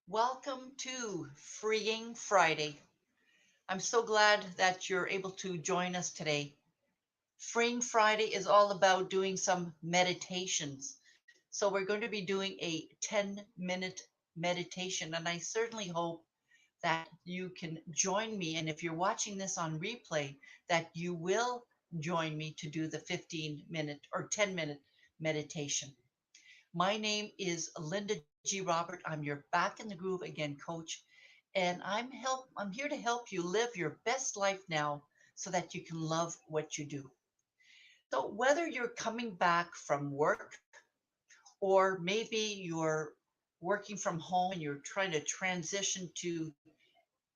Welcome to Freeing Friday. I'm so glad that you're able to join us today. Freeing Friday is all about doing some meditations. So, we're going to be doing a 10-minute meditation, and I certainly hope that you can join me. And if you're watching this on replay, that you will join me to do the 15-minute or 10-minute meditation. My name is Linda G. Robert. I'm your back in the groove again coach, and I'm here to help you live your best life now so that you can love what you do. So whether you're coming back from work or maybe you're working from home and you're trying to transition to,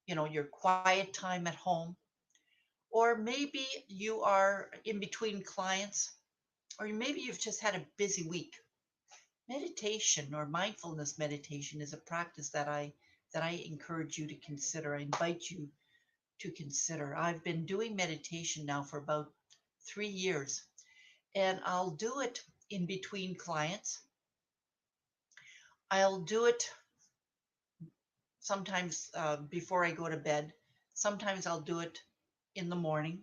your quiet time at home, or maybe you are in between clients, or maybe you've just had a busy week. Meditation or mindfulness meditation is a practice that I encourage you to consider. I invite you to consider. I've been doing meditation now for about 3 years, and I'll do it in between clients. I'll do it sometimes before I go to bed. Sometimes I'll do it in the morning.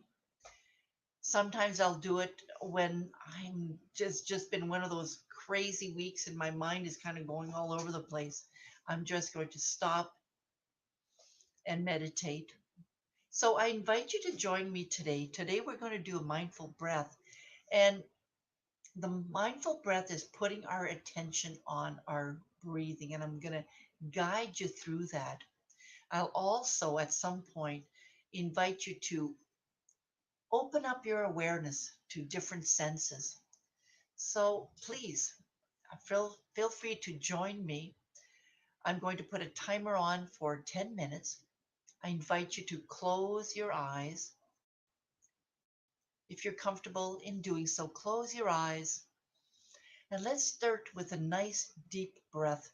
Sometimes I'll do it when I'm just been one of those crazy weeks and my mind is kind of going all over the place. I'm just going to stop and meditate. So I invite you to join me today. Today we're going to do a mindful breath. And the mindful breath is putting our attention on our breathing. And I'm going to guide you through that. I'll also, at some point, invite you to open up your awareness to different senses. So please feel free to join me. I'm going to put a timer on for 10 minutes. I invite you to close your eyes. If you're comfortable in doing so, close your eyes and let's start with a nice deep breath.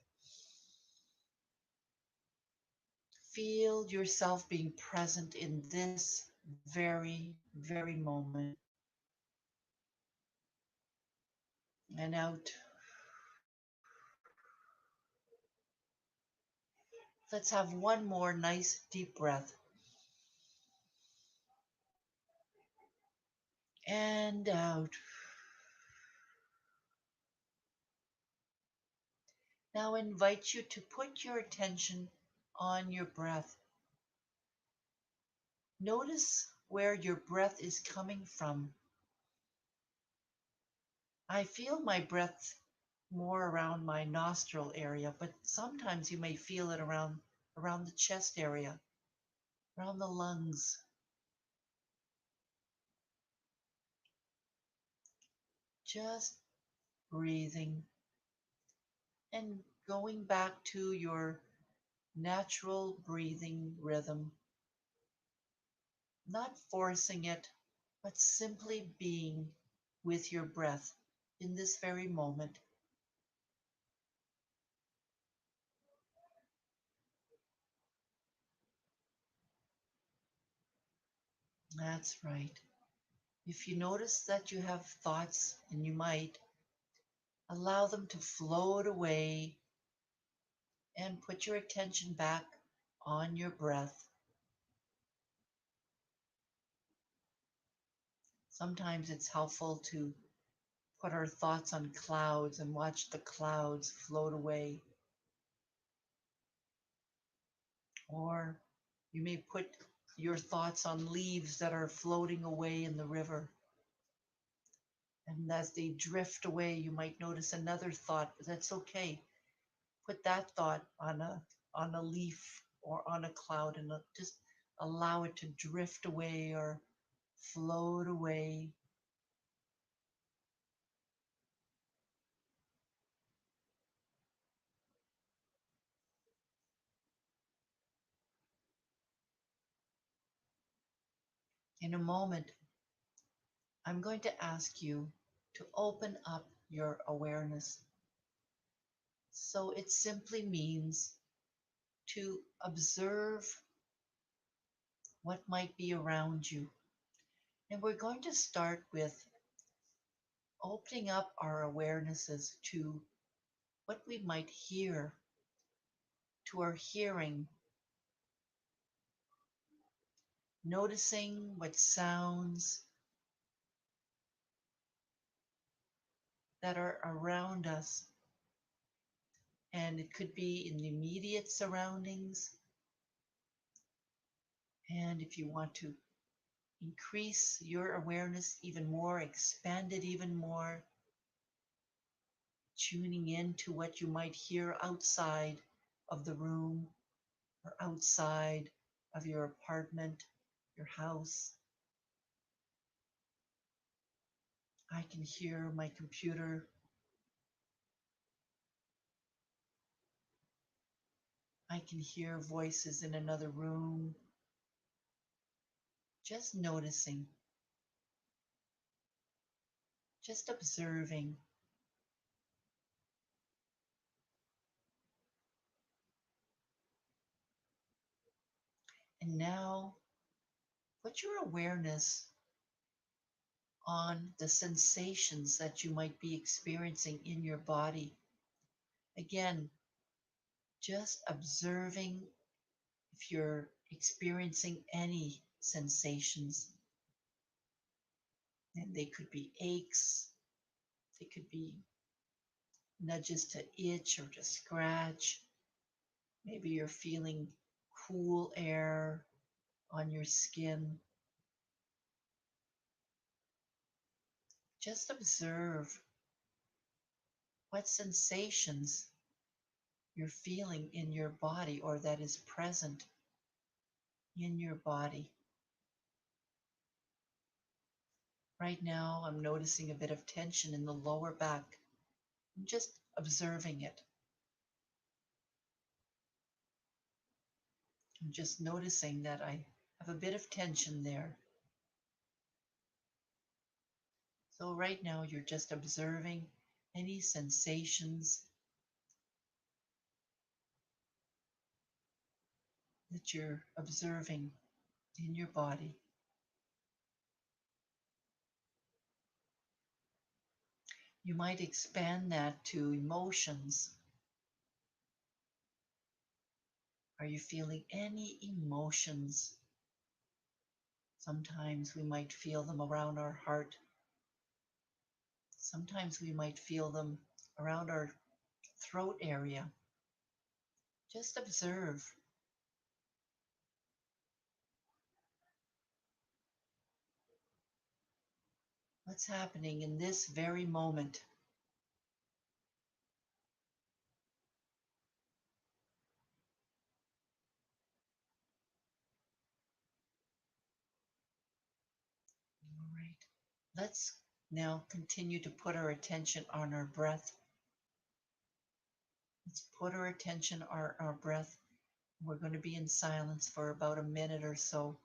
Feel yourself being present in this very, very moment. And out. Let's have one more nice deep breath. And out. Now I invite you to put your attention on your breath. Notice where your breath is coming from. I feel my breath more around my nostril area, but sometimes you may feel it around the chest area, around the lungs. Just breathing and going back to your natural breathing rhythm, not forcing it, but simply being with your breath in this very moment. That's right. If you notice that you have thoughts, and you might, allow them to float away and put your attention back on your breath. Sometimes it's helpful to put our thoughts on clouds and watch the clouds float away. Or you may put your thoughts on leaves that are floating away in the river. And as they drift away, you might notice another thought, but that's okay. Put that thought on a leaf or on a cloud and just allow it to drift away or float away. In a moment, I'm going to ask you to open up your awareness. So it simply means to observe what might be around you. And we're going to start with opening up our awarenesses to what we might hear, to our hearing, noticing what sounds that are around us. And it could be in the immediate surroundings. And if you want to increase your awareness even more, expand it even more, tuning in to what you might hear outside of the room or outside of your apartment, your house. I can hear my computer. I can hear voices in another room. Just noticing, just observing. And now put your awareness on the sensations that you might be experiencing in your body. Again, just observing if you're experiencing any sensations. And they could be aches, they could be nudges to itch or to scratch. Maybe you're feeling cool air on your skin. Just observe what sensations you're feeling in your body or that is present in your body. Right now, I'm noticing a bit of tension in the lower back. I'm just observing it. I'm just noticing that I have a bit of tension there. So, right now, you're just observing any sensations that you're observing in your body. You might expand that to emotions. Are you feeling any emotions? Sometimes we might feel them around our heart. Sometimes we might feel them around our throat area. Just observe. What's happening in this very moment? All right. Let's now continue to put our attention on our breath. Let's put our attention on our breath. We're going to be in silence for about a minute or so.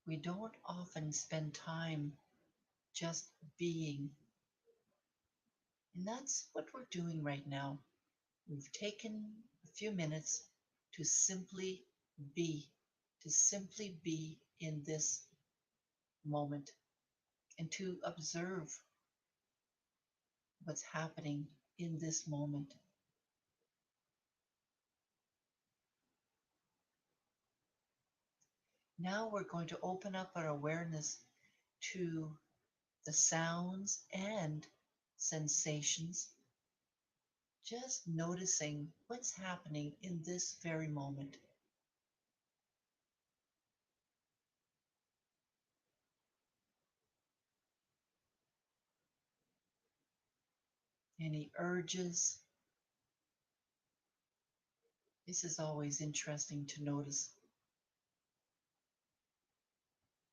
We don't often spend time just being. And that's what we're doing right now. We've taken a few minutes to be, to simply be in this moment and to observe what's happening in this moment. Now we're going to open up our awareness to the sounds and sensations, just noticing what's happening in this very moment. Any urges, This is always interesting to notice.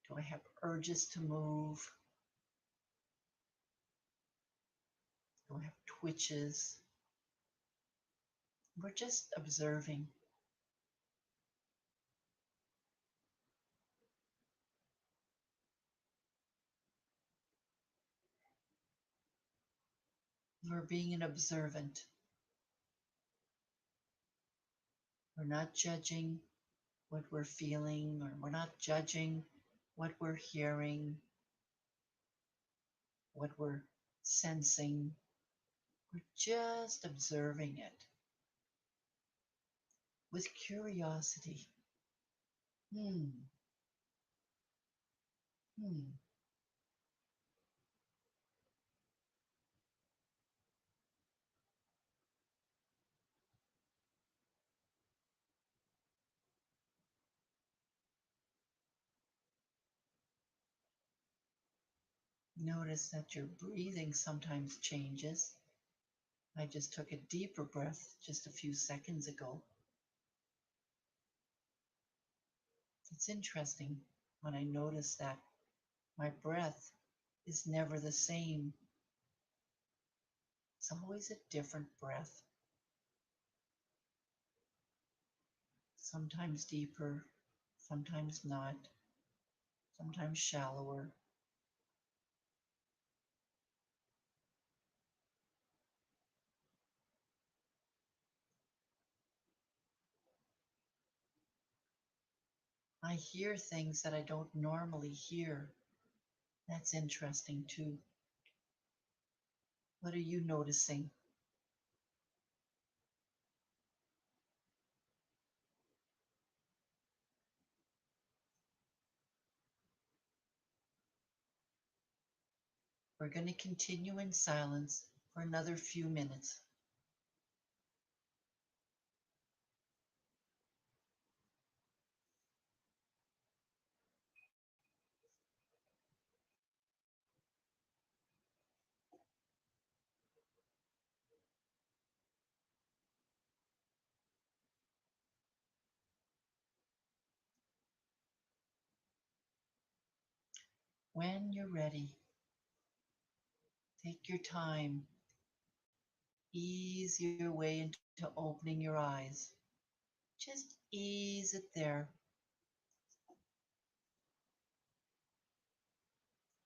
Do I have urges to move? Do I have twitches? We're just observing. We're being an observant. We're not judging what we're feeling, or we're not judging what we're hearing, what we're sensing. We're just observing it with curiosity. Hmm, hmm. Notice that your breathing sometimes changes. I just took a deeper breath just a few seconds ago. It's interesting when I notice that my breath is never the same. It's always a different breath, sometimes deeper, sometimes not, sometimes shallower. I hear things that I don't normally hear. That's interesting too. What are you noticing? We're going to continue in silence for another few minutes. When you're ready, take your time, ease your way into opening your eyes. Just ease it there.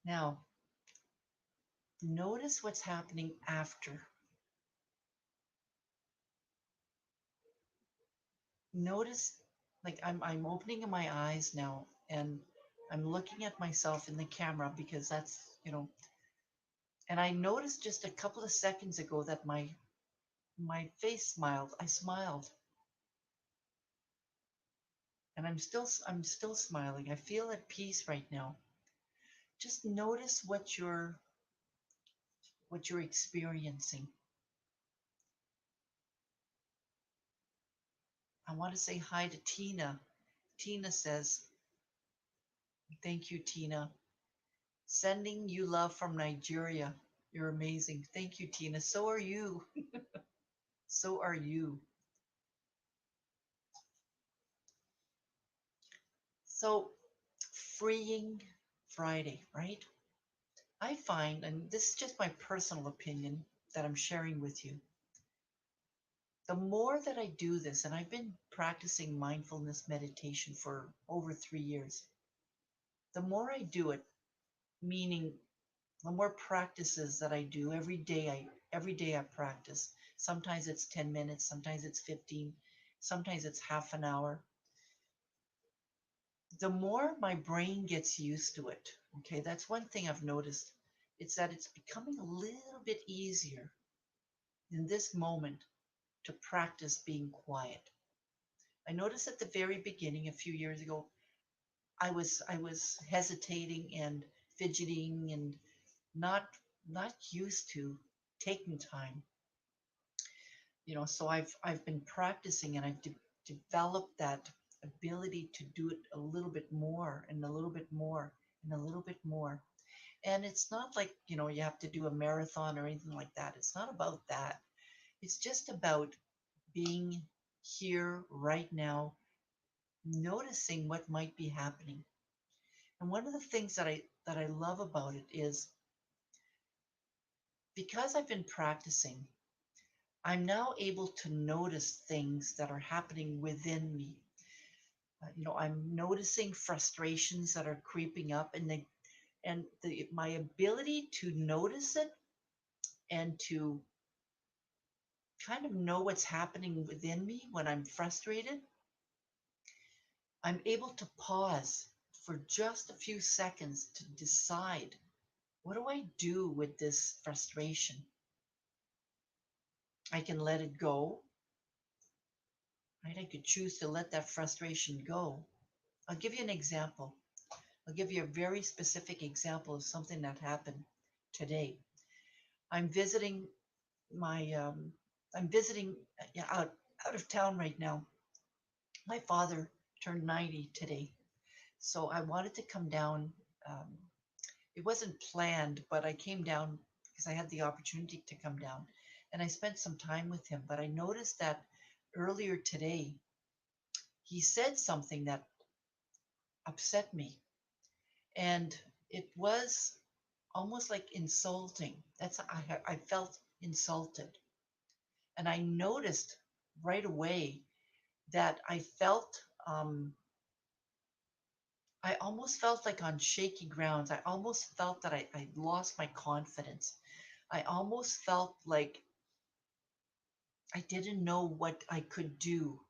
Now, notice what's happening after. Notice, like I'm opening my eyes now, and I'm looking at myself in the camera because and I noticed just a couple of seconds ago that my face smiled. I smiled, and I'm still smiling. I feel at peace right now. Just notice what you're experiencing. I want to say hi to Tina. Tina says, "Thank you, Tina. Sending you love from Nigeria. You're amazing. Thank you, Tina. So are you. So are you." So, freeing Friday, right? I find, and this is just my personal opinion that I'm sharing with you, the more that I do this, and I've been practicing mindfulness meditation for over 3 years, the more I do it, meaning the more practices that I do every day I practice. Sometimes it's 10 minutes, sometimes it's 15, sometimes it's half an hour. The more my brain gets used to it. Okay, that's one thing I've noticed. It's that it's becoming a little bit easier in this moment to practice being quiet. I noticed at the very beginning a few years ago, I was hesitating and fidgeting and not not used to taking time. So I've been practicing, and I've developed that ability to do it a little bit more and a little bit more and a little bit more. And it's not like, you have to do a marathon or anything like that. It's not about that. It's just about being here right now, noticing what might be happening. And one of the things that I love about it is because I've been practicing, I'm now able to notice things that are happening within me. I'm noticing frustrations that are creeping up, and my ability to notice it and to kind of know what's happening within me when I'm frustrated, I'm able to pause for just a few seconds to decide, what do I do with this frustration? I can let it go, right? I could choose to let that frustration go. I'll give you an example. I'll give you a very specific example of something that happened today. I'm visiting my I'm visiting yeah, out of town right now. My father turned 90 today, so I wanted to come down. Um, it wasn't planned, but I came down because I had the opportunity to come down, and I spent some time with him. But I noticed that earlier today he said something that upset me, and it was almost like insulting. I felt insulted, and I noticed right away that I almost felt like on shaky grounds. I almost felt that I lost my confidence. I almost felt like I didn't know what I could do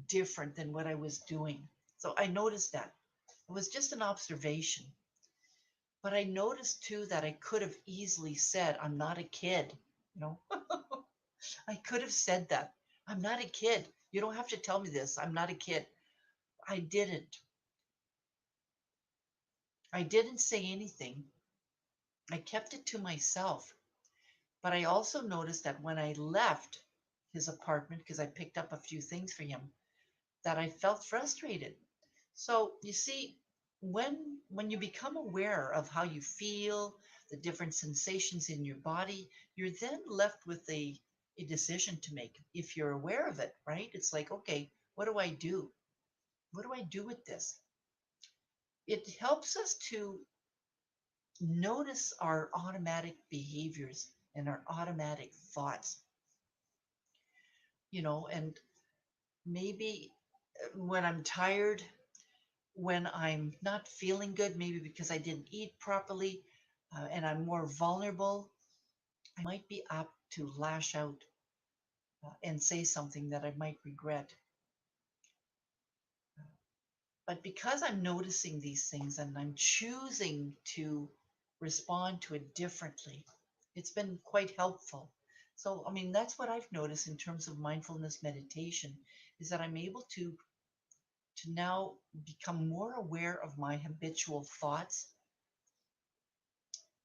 different than what I was doing. So I noticed that. It was just an observation. But I noticed too that I could have easily said, I'm not a kid. You know, I could have said that. I'm not a kid. You don't have to tell me this. I'm not a kid. I didn't. I didn't say anything. I kept it to myself. But I also noticed that when I left his apartment, because I picked up a few things for him, that I felt frustrated. So you see, when you become aware of how you feel, the different sensations in your body, you're then left with a decision to make. If you're aware of it, right? It's like, okay, what do I do? What do I do with this? It helps us to notice our automatic behaviors and our automatic thoughts, and maybe when I'm tired, when I'm not feeling good, maybe because I didn't eat properly, and I'm more vulnerable, I might be apt to lash out and say something that I might regret. But because I'm noticing these things and I'm choosing to respond to it differently, it's been quite helpful. So, I mean, that's what I've noticed in terms of mindfulness meditation is that I'm able to now become more aware of my habitual thoughts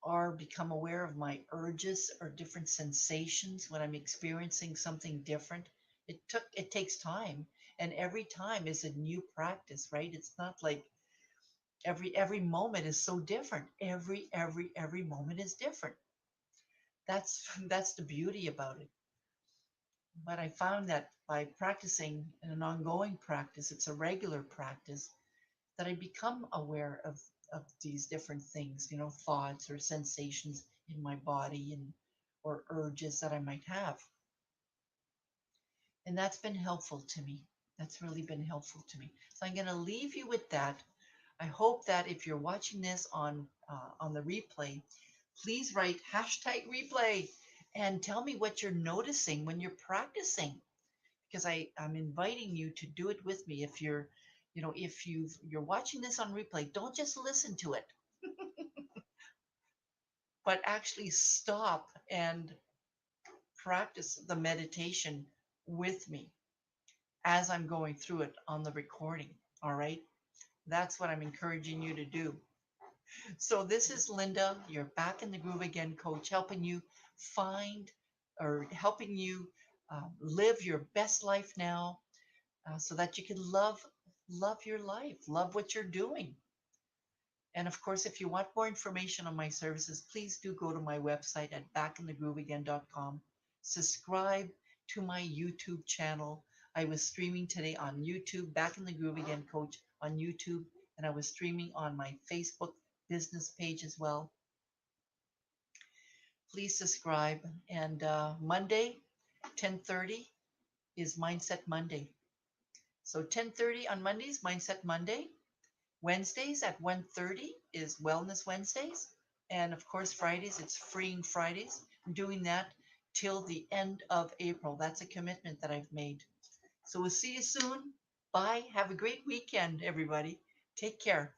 or become aware of my urges or different sensations when I'm experiencing something different. It takes time, and every time is a new practice, right? It's not like every moment is so different. Every moment is different. That's that's the beauty about it. But I found that by practicing in an ongoing practice, it's a regular practice, that I become aware of these different things, thoughts or sensations in my body and or urges that I might have. And that's been helpful to me. That's really been helpful to me. So I'm going to leave you with that. I hope that if you're watching this on the replay, please write hashtag replay and tell me what you're noticing when you're practicing, because I'm inviting you to do it with me. If you're watching this on replay, don't just listen to it, but actually stop and practice the meditation with me as I'm going through it on the recording. All right. That's what I'm encouraging you to do. So this is Linda, your Back in the Groove Again coach, helping you find or helping you live your best life now, so that you can love your life, love what you're doing. And of course, if you want more information on my services, please do go to my website at backinthegrooveagain.com. Subscribe to my YouTube channel. I was streaming today on YouTube, Back in the Groove Again Coach on YouTube, and I was streaming on my Facebook business page as well. Please subscribe. And Monday, 10:30 is Mindset Monday. So 10:30 on Mondays, Mindset Monday. Wednesdays at 1:30 is Wellness Wednesdays. And of course, Fridays, it's Freeing Fridays. I'm doing that till the end of April. That's a commitment that I've made. So we'll see you soon. Bye. Have a great weekend, everybody. Take care.